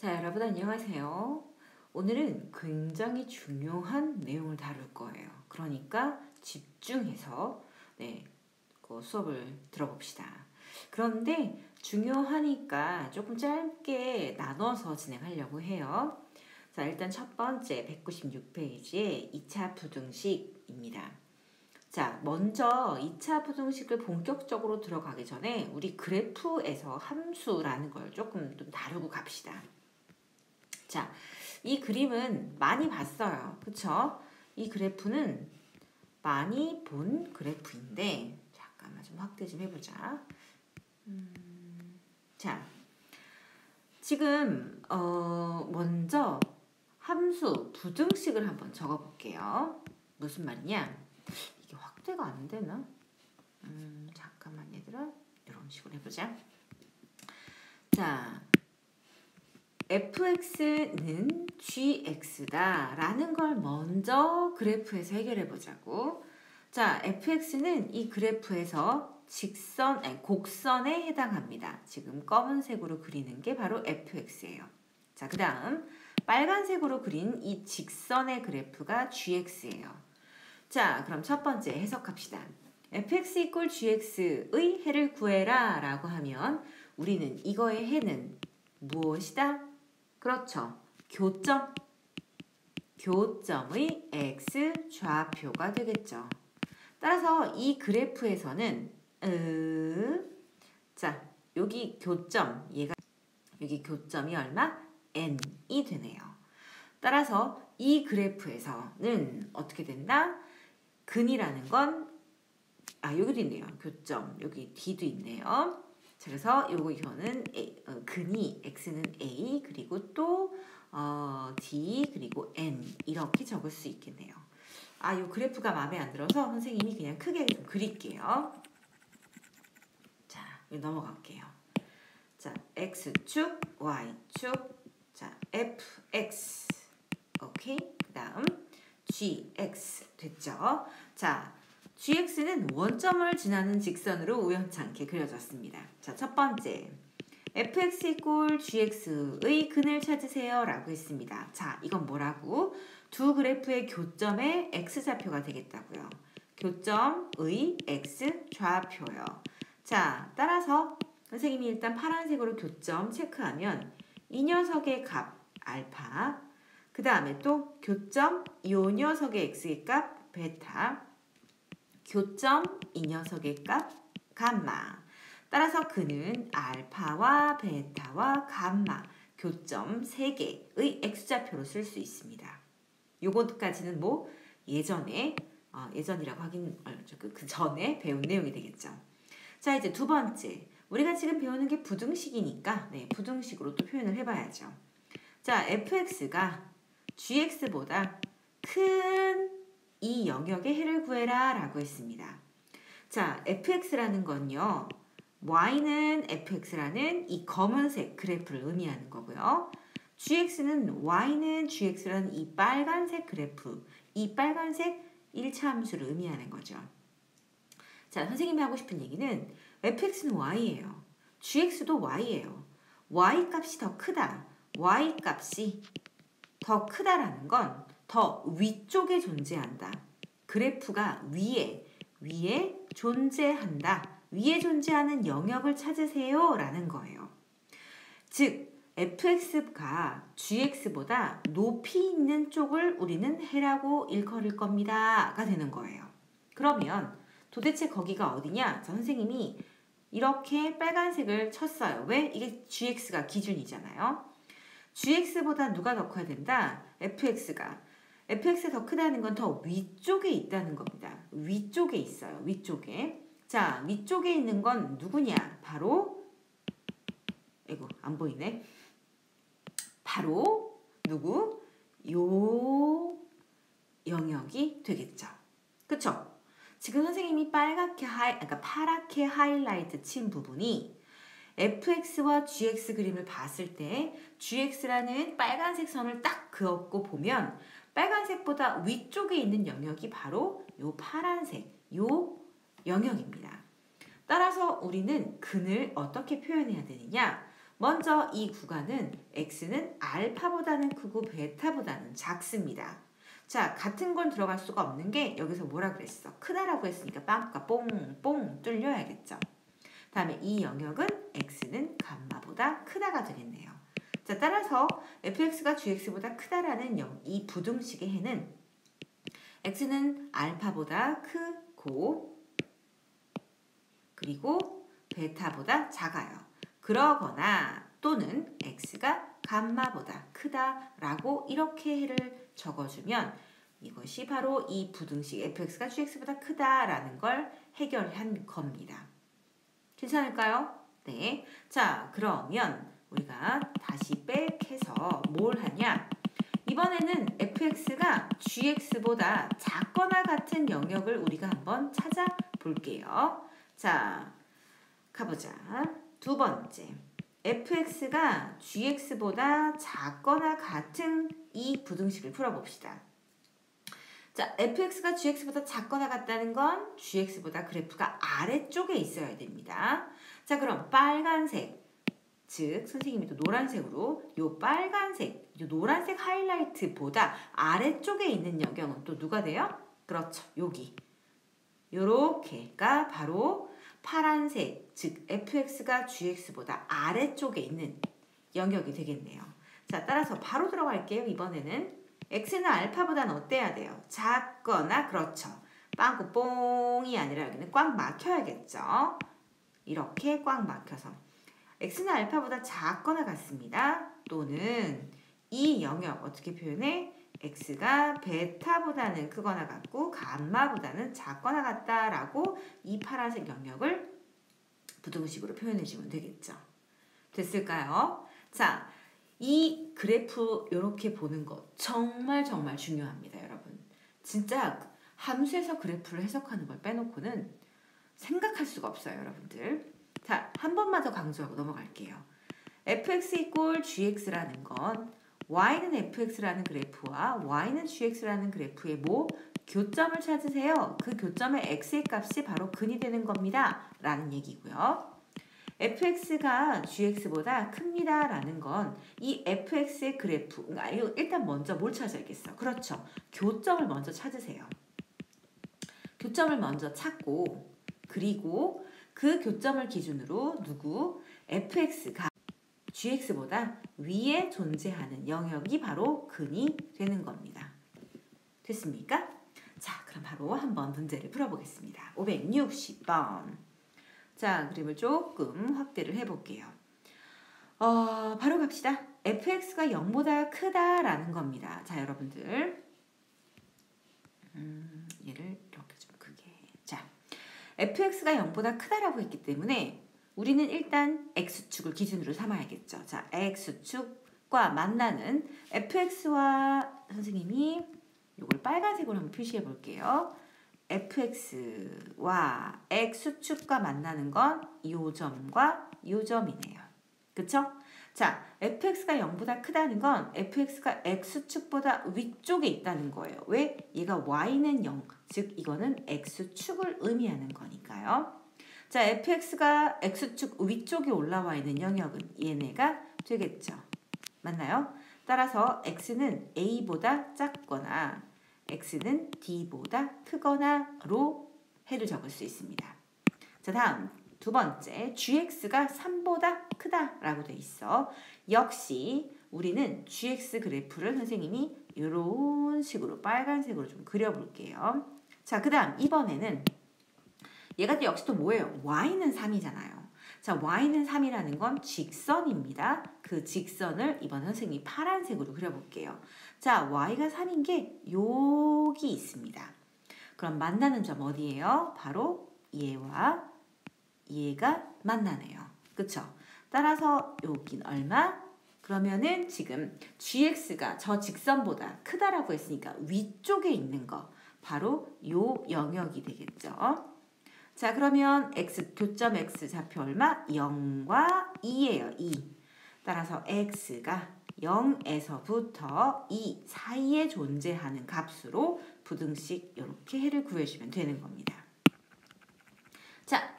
자, 여러분 안녕하세요. 오늘은 굉장히 중요한 내용을 다룰 거예요. 그러니까 집중해서 그 수업을 들어봅시다. 그런데 중요하니까 조금 짧게 나눠서 진행하려고 해요. 자, 일단 첫 번째 196페이지의 2차 부등식입니다. 자, 먼저 2차 부등식을 본격적으로 들어가기 전에 우리 그래프에서 함수라는 걸 조금 좀 다루고 갑시다. 자, 이 그림은 많이 봤어요. 그쵸? 이 그래프는 많이 본 그래프인데, 잠깐만 좀 확대 좀 해보자. 자, 지금 먼저 함수 부등식을 한번 적어볼게요. 무슨 말이냐? 이게 확대가 안 되나? 잠깐만 얘들아, 이런 식으로 해보자. 자, fx는 gx다 라는 걸 먼저 그래프에서 해결해 보자고. 자, fx는 이 그래프에서 곡선에 해당합니다. 지금 검은색으로 그리는 게 바로 fx예요. 자, 그 다음 빨간색으로 그린 이 직선의 그래프가 gx예요. 자, 그럼 첫 번째 해석합시다. fx = gx의 해를 구해라 라고 하면 우리는 이거의 해는 무엇이다? 그렇죠. 교점의 x 좌표가 되겠죠. 따라서 이 그래프에서는 자, 여기 교점이 얼마? n이 되네요. 따라서 이 그래프에서는 어떻게 된다? 근이라는 건 여기도 있네요. 교점. 여기 D도 있네요. 그래서 이거는 근이 x는 a 그리고 또 d 그리고 n 이렇게 적을 수 있겠네요. 이 그래프가 마음에 안 들어서 선생님이 그냥 크게 좀 그릴게요. 자, 여기 넘어갈게요. 자, x축, y축, 자, fx, 오케이. 그다음 gx 됐죠? 자. gx는 원점을 지나는 직선으로 우연찮게 그려졌습니다. 자, 첫 번째 fx = gx의 근을 찾으세요 라고 했습니다. 자, 이건 뭐라고? 두 그래프의 교점의 x좌표가 되겠다고요. 교점의 x 좌표요. 자, 따라서 선생님이 일단 파란색으로 교점 체크하면 이 녀석의 값 알파, 그 다음에 또 교점 이 녀석의 x의 값 베타, 교점 이 녀석의 값 감마. 따라서 그는 알파와 베타와 감마 교점 3개의 x좌표로 쓸 수 있습니다. 요것까지는 뭐 예전이라고 하긴 그 전에 배운 내용이 되겠죠. 자, 이제 두 번째 우리가 지금 배우는 게 부등식이니까 부등식으로 또 표현을 해봐야죠. 자, fx가 gx보다 큰 이 영역의 해를 구해라 라고 했습니다. 자, fx라는 건요. y는 fx라는 이 검은색 그래프를 의미하는 거고요. gx는 y는 gx라는 이 빨간색 그래프, 이 빨간색 1차 함수를 의미하는 거죠. 자, 선생님이 하고 싶은 얘기는 fx는 y예요. gx도 y예요. y 값이 더 크다. y 값이 더 크다라는 건 더 위쪽에 존재한다. 그래프가 위에 존재한다. 위에 존재하는 영역을 찾으세요 라는 거예요. 즉 fx가 gx보다 높이 있는 쪽을 우리는 해라고 일컬을 겁니다 가 되는 거예요. 그러면 도대체 거기가 어디냐? 선생님이 이렇게 빨간색을 쳤어요. 왜? 이게 gx가 기준이잖아요. gx보다 누가 더 커야 된다? fx가 더 크다는 건 더 위쪽에 있다는 겁니다. 위쪽에 있어요. 위쪽에. 자, 위쪽에 있는 건 누구냐? 바로 안 보이네. 바로 누구? 요 영역이 되겠죠. 그쵸? 지금 선생님이 파랗게 하이라이트 친 부분이 fx와 gx 그림을 봤을 때 gx라는 빨간색 선을 딱 그었고 보면 빨간색보다 위쪽에 있는 영역이 바로 요 파란색, 요 영역입니다. 따라서 우리는 근을 어떻게 표현해야 되느냐? 먼저 이 구간은 x는 알파보다는 크고 베타보다는 작습니다. 자, 같은 건 들어갈 수가 없는 게 여기서 뭐라 그랬어? 크다라고 했으니까 빵꾸가 뽕뽕 뚫려야겠죠. 다음에 이 영역은 x는 감마보다 크다가 되겠네요. 자, 따라서 fx가 gx보다 크다라는 이 부등식의 해는 x는 알파보다 크고 그리고 베타보다 작아요. 그러거나 또는 x가 감마보다 크다라고 이렇게 해를 적어주면 이것이 바로 이 부등식 fx가 gx보다 크다라는 걸 해결한 겁니다. 괜찮을까요? 네. 자, 그러면 우리가 다시 백해서 뭘 하냐? 이번에는 fx가 gx보다 작거나 같은 영역을 우리가 한번 찾아볼게요. 자, 가보자. 두 번째. fx가 gx보다 작거나 같은 이 부등식을 풀어봅시다. 자, fx가 gx보다 작거나 같다는 건 gx보다 그래프가 아래쪽에 있어야 됩니다. 자, 그럼 빨간색, 즉 선생님이 또 노란색으로 요 빨간색, 요 노란색 하이라이트보다 아래쪽에 있는 영역은 또 누가 돼요? 그렇죠, 여기. 요렇게가 바로 파란색, 즉 fx가 gx보다 아래쪽에 있는 영역이 되겠네요. 자, 따라서 바로 들어갈게요. 이번에는 x는 알파보다는 어때야 돼요? 작거나, 그렇죠. 빵꾸 뽕이 아니라 여기는 꽉 막혀야겠죠. 이렇게 꽉 막혀서 x는 알파보다 작거나 같습니다. 또는 이 영역 어떻게 표현해? x가 베타보다는 크거나 같고 감마보다는 작거나 같다라고 이 파란색 영역을 부등식으로 표현해주면 되겠죠. 됐을까요? 자, 이 그래프 이렇게 보는 거 정말 중요합니다, 여러분. 진짜 함수에서 그래프를 해석하는 걸 빼놓고는 생각할 수가 없어요, 여러분들. 자, 한 번만 더 강조하고 넘어갈게요. fx 이꼴 gx라는 건 y는 fx라는 그래프와 y는 gx라는 그래프의 뭐? 교점을 찾으세요. 그 교점의 x의 값이 바로 근이 되는 겁니다. 라는 얘기고요. fx가 gx보다 큽니다. 라는 건 이 fx의 그래프, 일단 먼저 뭘 찾아야겠어? 그렇죠. 교점을 먼저 찾으세요. 교점을 먼저 찾고 그리고 그 교점을 기준으로 누구? fx가 gx보다 위에 존재하는 영역이 바로 근이 되는 겁니다. 됐습니까? 자, 그럼 바로 한번 문제를 풀어보겠습니다. 560번. 자, 그림을 조금 확대를 해볼게요. 바로 갑시다. fx가 0보다 크다라는 겁니다. 자, 여러분들. 얘를 이렇게 좀 크게. 자, fx가 0보다 크다라고 했기 때문에 우리는 일단 x축을 기준으로 삼아야겠죠. 자, x축과 만나는 fx와 선생님이 이걸 빨간색으로 한번 표시해 볼게요. fx와 x축과 만나는 건 이 점과 이 점이네요. 그쵸? 자, fx가 0보다 크다는 건 fx가 x축보다 위쪽에 있다는 거예요. 왜? 얘가 y는 0, 즉 이거는 x축을 의미하는 거니까요. 자, fx가 x축 위쪽에 올라와 있는 영역은 얘네가 되겠죠. 맞나요? 따라서 x는 a보다 작거나 x는 d보다 크거나로 해를 적을 수 있습니다. 자, 다음 두 번째, gx가 3보다 크다라고 돼 있어. 역시 우리는 gx 그래프를 선생님이 이런 식으로 빨간색으로 좀 그려볼게요. 자, 그 다음 이번에는 얘가 또 역시 또 뭐예요? y는 3이잖아요. 자, y는 3이라는 건 직선입니다. 그 직선을 이번 선생님이 파란색으로 그려볼게요. 자, y가 3인 게 여기 있습니다. 그럼 만나는 점 어디예요? 바로 얘와 얘가 만나네요. 그쵸? 따라서 여긴 얼마? 그러면은 지금 gx가 저 직선보다 크다라고 했으니까 위쪽에 있는 거 바로 요 영역이 되겠죠. 자, 그러면 x 교점 x 좌표 얼마? 0과 2예요. 2. 따라서 x가 0에서부터 2 사이에 존재하는 값으로 부등식 이렇게 해를 구해주면 되는 겁니다. 자,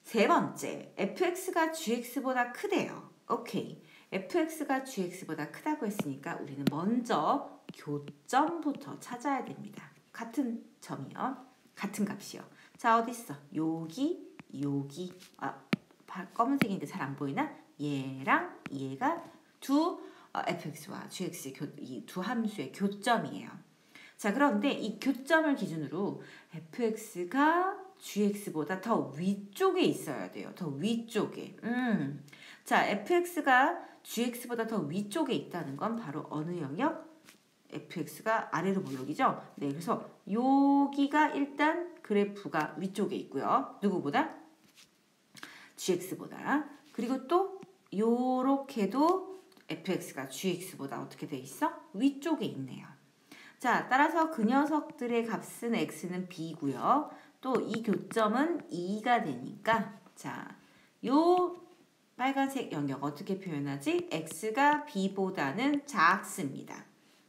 세 번째, fx가 gx보다 크대요. 오케이. fx가 gx보다 크다고 했으니까 우리는 먼저 교점부터 찾아야 됩니다. 같은 점이요. 같은 값이요. 자, 어디 있어? 여기. 검은색인데 잘 안 보이나? 얘랑 얘가 두 fx와 gx 이 두 함수의 교점이에요. 자, 그런데 이 교점을 기준으로 fx가 gx보다 더 위쪽에 있어야 돼요. 더 위쪽에. 자, fx가 gx보다 더 위쪽에 있다는 건 바로 어느 영역? fx가 아래로 볼록이죠? 네, 그래서 여기가 일단 그래프가 위쪽에 있고요. 누구보다? gx보다. 그리고 또 요렇게도 fx가 gx보다 어떻게 돼 있어? 위쪽에 있네요. 자, 따라서 그 녀석들의 값은 x는 b고요. 또 이 교점은 2가 되니까 자, 요 빨간색 영역 어떻게 표현하지? x가 b보다는 작습니다.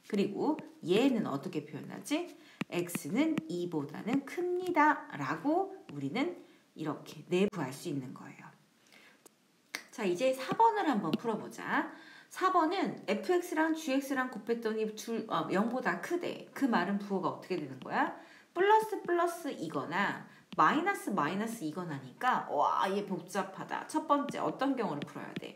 그리고 얘는 어떻게 표현하지? x는 2보다는 큽니다. 라고 우리는 이렇게 내부할 수 있는 거예요. 자, 이제 4번을 한번 풀어보자. 4번은 fx랑 gx랑 곱했더니 0보다 크대. 그 말은 부호가 어떻게 되는 거야? 플러스 이거나 마이너스 이거나니까 와, 얘 복잡하다. 첫 번째 어떤 경우를 풀어야 돼?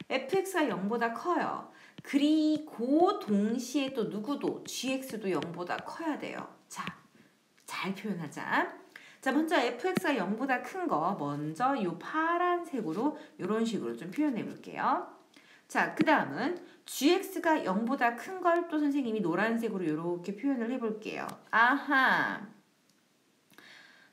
fx가 0보다 커요. 그리고 동시에 또 누구도 gx도 0보다 커야 돼요. 자, 잘 표현하자. 자, 먼저 fx가 0보다 큰 거 먼저 요 파란색으로 이런 식으로 좀 표현해 볼게요. 자, 그 다음은 gx가 0보다 큰 걸 또 선생님이 노란색으로 이렇게 표현을 해볼게요. 아하,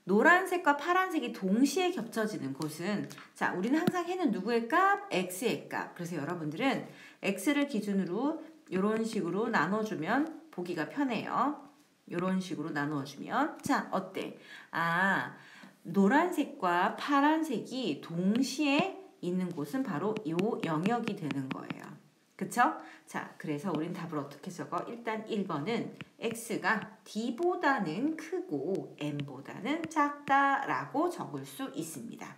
노란색과 파란색이 동시에 겹쳐지는 곳은 자, 우리는 항상 해는 누구의 값? x의 값. 그래서 여러분들은 x를 기준으로 이런 식으로 나눠주면 보기가 편해요. 이런 식으로 나누어주면 자, 어때? 아, 노란색과 파란색이 동시에 있는 곳은 바로 이 영역이 되는 거예요. 그쵸? 자, 그래서 우린 답을 어떻게 적어? 일단 1번은 x가 d보다는 크고 m보다는 작다라고 적을 수 있습니다.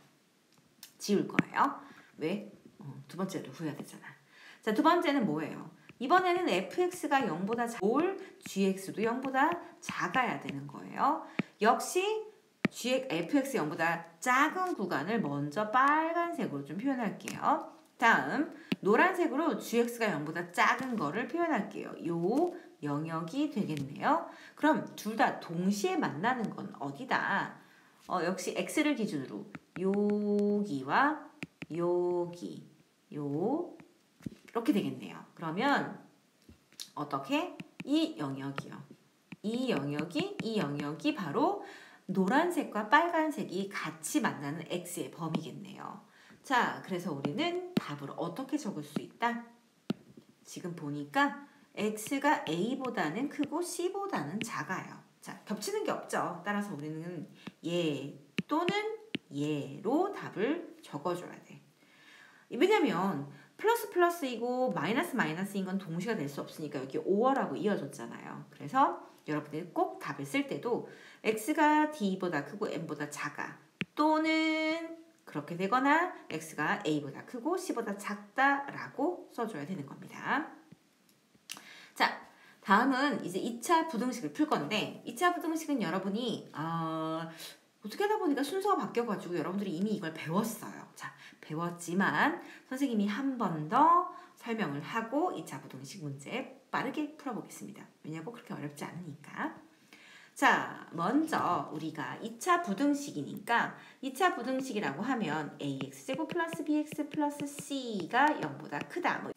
지울 거예요. 왜? 두 번째로 후회해야 되잖아. 자, 두 번째는 뭐예요? 이번에는 fx가 0보다 작을 gx도 0보다 작아야 되는 거예요. 역시 fx 0보다 작은 구간을 먼저 빨간색으로 좀 표현할게요. 다음 노란색으로 gx가 0보다 작은 거를 표현할게요. 요 영역이 되겠네요. 그럼 둘 다 동시에 만나는 건 어디다? 역시 x를 기준으로 여기와 여기 이렇게 되겠네요. 그러면 어떻게? 이 영역이 바로 노란색과 빨간색이 같이 만나는 x의 범위겠네요. 자, 그래서 우리는 답을 어떻게 적을 수 있다? 지금 보니까 x가 a보다는 크고 c보다는 작아요. 자, 겹치는 게 없죠. 따라서 우리는 얘 또는 얘로 답을 적어줘야 돼. 왜냐면 플러스이고 마이너스인 건 동시가 될 수 없으니까 여기 5월하고 이어졌잖아요. 그래서 여러분들이 꼭 답을 쓸 때도 x가 d보다 크고 m보다 작아 또는 그렇게 되거나 x가 a보다 크고 c보다 작다라고 써줘야 되는 겁니다. 자, 다음은 이제 2차 부등식을 풀 건데 2차 부등식은 여러분이 어떻게 하다 보니까 순서가 바뀌어가지고 여러분들이 이미 이걸 배웠어요. 자, 배웠지만 선생님이 한 번 더 설명을 하고 2차 부등식 문제 빠르게 풀어보겠습니다. 왜냐고 그렇게 어렵지 않으니까. 자, 먼저 우리가 2차 부등식이니까 2차 부등식이라고 하면 ax제곱 플러스 bx 플러스 c가 0보다 크다.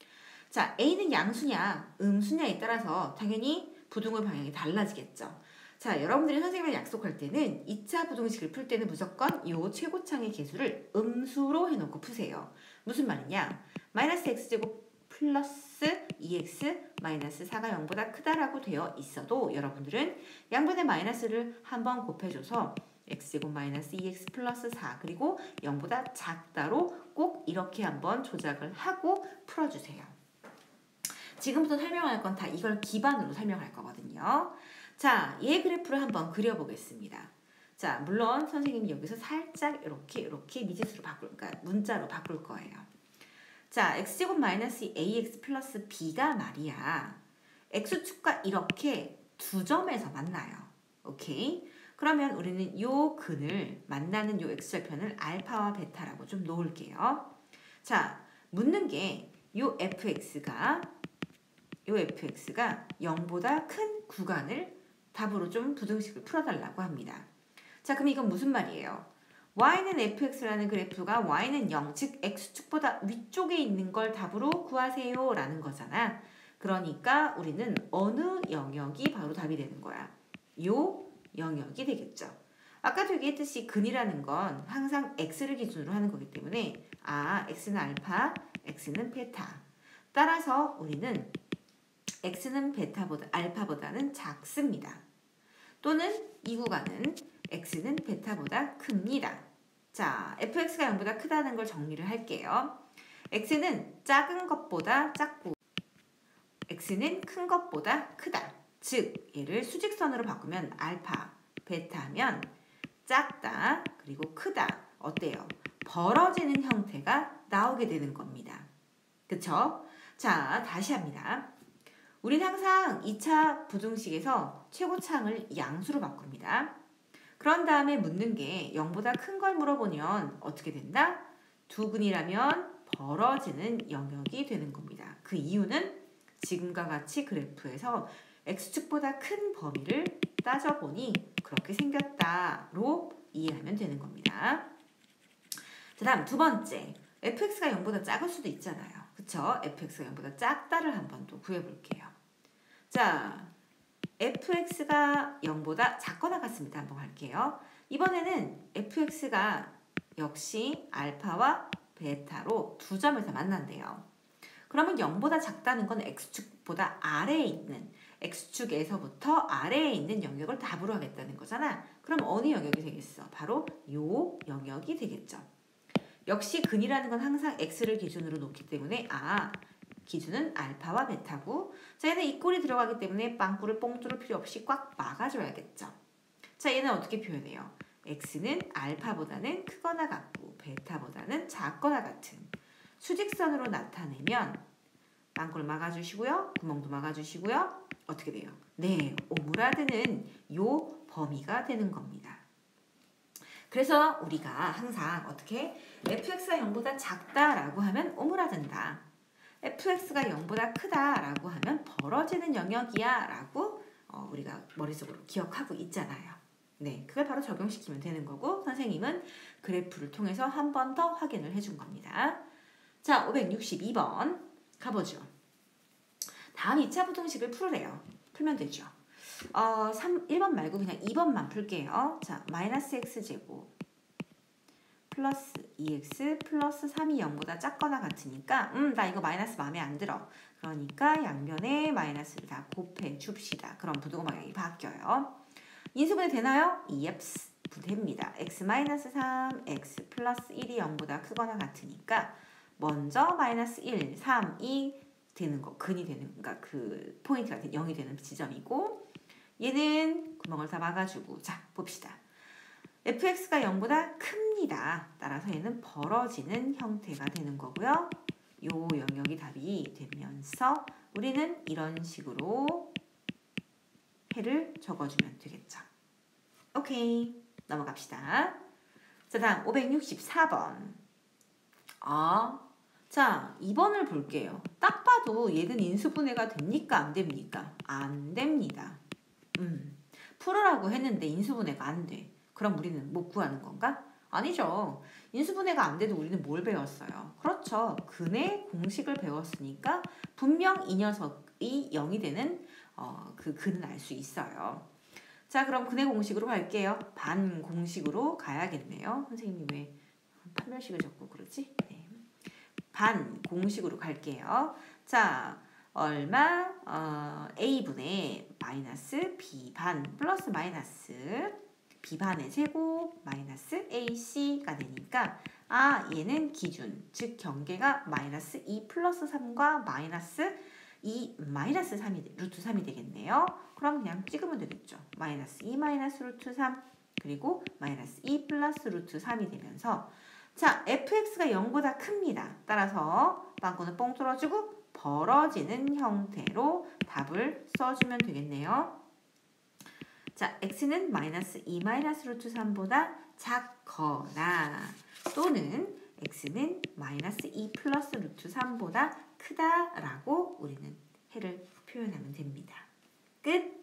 자, a는 양수냐 음수냐에 따라서 당연히 부등호 방향이 달라지겠죠. 자, 여러분들이 선생님이랑 약속할 때는 2차 부등식을 풀 때는 무조건 요 최고창의 개수를 음수로 해놓고 푸세요. 무슨 말이냐? 마이너스 x제곱 플러스 2x 마이너스 4가 0보다 크다라고 되어 있어도 여러분들은 양변의 마이너스를 한번 곱해줘서 x제곱 마이너스 2x 플러스 4 그리고 0보다 작다로 꼭 이렇게 한번 조작을 하고 풀어주세요. 지금부터 설명할 건 다 이걸 기반으로 설명할 거거든요. 자, 얘 그래프를 한번 그려보겠습니다. 자, 물론 선생님이 여기서 살짝 이렇게 미지수로 그러니까 문자로 바꿀 거예요. 자, x제곱 마이너스 ax 플러스 b가 말이야. x축과 이렇게 두 점에서 만나요. 오케이? 그러면 우리는 요 근을 만나는 요 x절편을 알파와 베타라고 좀 놓을게요. 자, 묻는 게 요 fx가 0보다 큰 구간을 답으로 좀 부등식을 풀어달라고 합니다. 자, 그럼 이건 무슨 말이에요? y는 fx라는 그래프가 y는 0, 즉 x축보다 위쪽에 있는 걸 답으로 구하세요 라는 거잖아. 그러니까 우리는 어느 영역이 바로 답이 되는 거야? 요 영역이 되겠죠. 아까도 얘기했듯이 근이라는 건 항상 x를 기준으로 하는 거기 때문에 x는 알파, x는 베타. 따라서 우리는 x는 알파보다는 작습니다. 또는 이 구간은 x는 베타보다 큽니다. 자, fx가 0보다 크다는 걸 정리를 할게요. x는 작은 것보다 작고 x는 큰 것보다 크다. 즉, 얘를 수직선으로 바꾸면 알파, 베타면 작다, 그리고 크다. 어때요? 벌어지는 형태가 나오게 되는 겁니다. 그쵸? 자, 다시 합니다. 우리는 항상 2차 부등식에서 최고차항을 양수로 바꿉니다. 그런 다음에 묻는 게 0보다 큰 걸 물어보면 어떻게 된다? 두 근이라면 벌어지는 영역이 되는 겁니다. 그 이유는 지금과 같이 그래프에서 x축보다 큰 범위를 따져보니 그렇게 생겼다로 이해하면 되는 겁니다. 자, 다음 두 번째. fx가 0보다 작을 수도 있잖아요. 그쵸? fx가 0보다 작다를 한번 또 구해볼게요. 자, fx가 0보다 작거나 같습니다. 한번 할게요. 이번에는 fx가 역시 알파와 베타로 두 점에서 만난대요. 그러면 0보다 작다는 건 x축보다 아래에 있는, x축에서부터 아래에 있는 영역을 답으로 하겠다는 거잖아. 그럼 어느 영역이 되겠어? 바로 요 영역이 되겠죠. 역시 근이라는 건 항상 x를 기준으로 놓기 때문에 기준은 알파와 베타고, 자, 얘는 이 꼴이 들어가기 때문에 빵꾸를 뽕 뚫을 필요 없이 꽉 막아줘야겠죠. 자, 얘는 어떻게 표현해요? x는 알파보다는 크거나 같고 베타보다는 작거나 같은 수직선으로 나타내면 빵꾸를 막아주시고요. 구멍도 막아주시고요. 어떻게 돼요? 네, 오므라드는 요 범위가 되는 겁니다. 그래서 우리가 항상 어떻게 fx가 0보다 작다라고 하면 오므라든다. fx가 0보다 크다라고 하면 벌어지는 영역이야 라고 우리가 머릿속으로 기억하고 있잖아요. 네, 그걸 바로 적용시키면 되는 거고 선생님은 그래프를 통해서 한 번 더 확인을 해준 겁니다. 자, 562번 가보죠. 다음 2차 부등식을 풀으래요. 풀면 되죠. 1번 말고 그냥 2번만 풀게요. 자, 마이너스 x제곱 플러스 2x 플러스 3이 0보다 작거나 같으니까 나 이거 마이너스 마음에 안 들어. 그러니까 양변에 마이너스를 다 곱해 줍시다. 그럼 부등호 방향이 바뀌어요. 인수분해 되나요? Yes, 됩니다. x-3, x 플러스 1이 0보다 크거나 같으니까 먼저 마이너스 1, 3이 되는 거, 근이 되는, 그러니까 그 포인트가 0이 되는 지점이고 얘는 구멍을 다 막아주고 자, 봅시다. fx가 0보다 큽니다. 따라서 얘는 벌어지는 형태가 되는 거고요. 요 영역이 답이 되면서 우리는 이런 식으로 해를 적어주면 되겠죠. 오케이, 넘어갑시다. 자, 다음 564번. 자, 2번을 볼게요. 딱 봐도 얘는 인수분해가 됩니까? 안 됩니까? 안 됩니다. 풀으라고 했는데 인수분해가 안 돼. 그럼 우리는 못 구하는 건가? 아니죠. 인수분해가 안 돼도 우리는 뭘 배웠어요? 그렇죠. 근의 공식을 배웠으니까 분명 이 녀석이 0이 되는 그 근은 알 수 있어요. 자, 그럼 근의 공식으로 갈게요. 반 공식으로 가야겠네요. 선생님이 왜 판별식을 적고 그러지? 네. 반 공식으로 갈게요. 자, 얼마? a분의 마이너스 b반 플러스 마이너스 b반의 제곱 마이너스 ac가 되니까 얘는 기준, 즉 경계가 마이너스 2 플러스 3과 마이너스 2 마이너스 3이 루트 3이 되겠네요. 그럼 그냥 찍으면 되겠죠. 마이너스 2 마이너스 루트 3 그리고 마이너스 2 플러스 루트 3이 되면서 자, fx가 0보다 큽니다. 따라서 빵꾸는 뻥 뚫어주고 벌어지는 형태로 답을 써주면 되겠네요. 자, x는 마이너스 2 마이너스 루트 3보다 작거나 또는 x는 마이너스 2 플러스 루트 3보다 크다라고 우리는 해를 표현하면 됩니다. 끝!